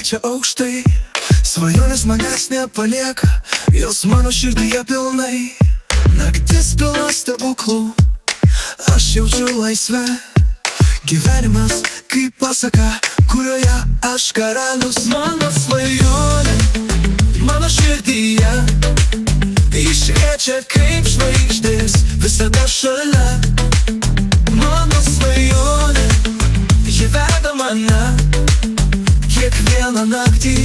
šviečia aukštai, svajonės manęs nepalieka, jos mano širdyje pilnai. Naktis pilna stebuklų, aš jaučiu laisvę. Gyvenimas kaip pasaka, kurioje aš karalius. Mano svajonė, mano širdyje, šviečia kaip žvaigždės, visada šalia. Mano svajonė, ji veda mane kiekvieną naktį,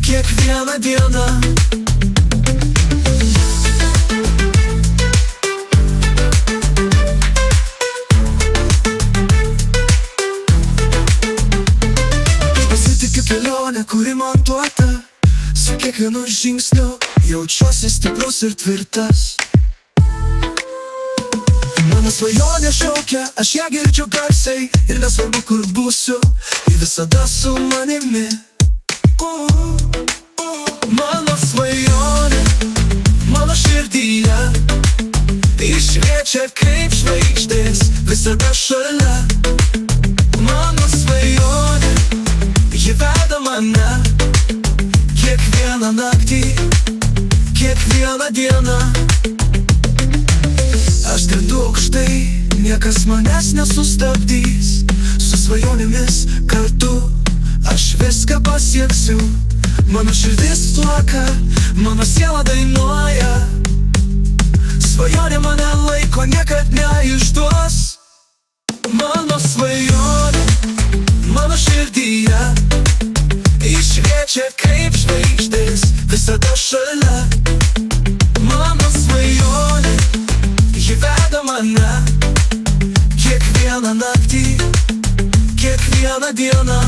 kiekvieną dieną. Pasitikiu kelionę, kuri man duota, su kiekvienu žingsniu jaučiuosi stiprus ir tvirtas. Mano svajonė šaukia, aš ją girdžiu garsiai, ir nesvarbu kur būsiu, ji visada su manimi. Mano svajonė, mano širdyje, šviečia kaip žvaigždės, visada šalia. Mano svajonė, ji veda mane kiekvieną naktį, kiekvieną dieną. Aš skrendu aukštai, niekas manęs nesustabdys. Su svajonėmis kartu aš viską pasieksiu. Mano širdis plaka, mano siela dainuoja. Svajonė mane laiko, niekad neišduos. Mano svajonė, mano širdyje, šviečia kaip žvaigždės, visada šalia. Mano svajonė, ji veda mane kiekvieną naktį, kiekvieną dieną.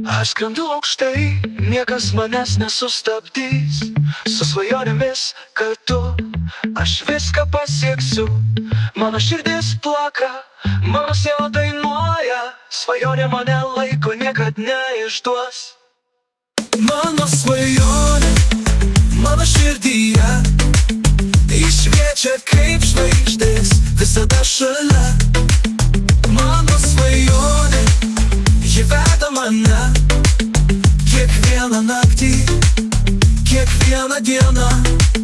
Aš skrendu aukštai, niekas manęs nesustabdys. Su svajonėmis kartu aš viską pasieksiu. Mano širdis plaka, mano siela dainuoja. Svajonė mane laiko, niekad neišduos. Mano svajonė, mano širdyje, šviečia kaip žvaigždės, visada šalia. Mano svajonė, ji veda mane kiekvieną naktį, kiekvieną dieną.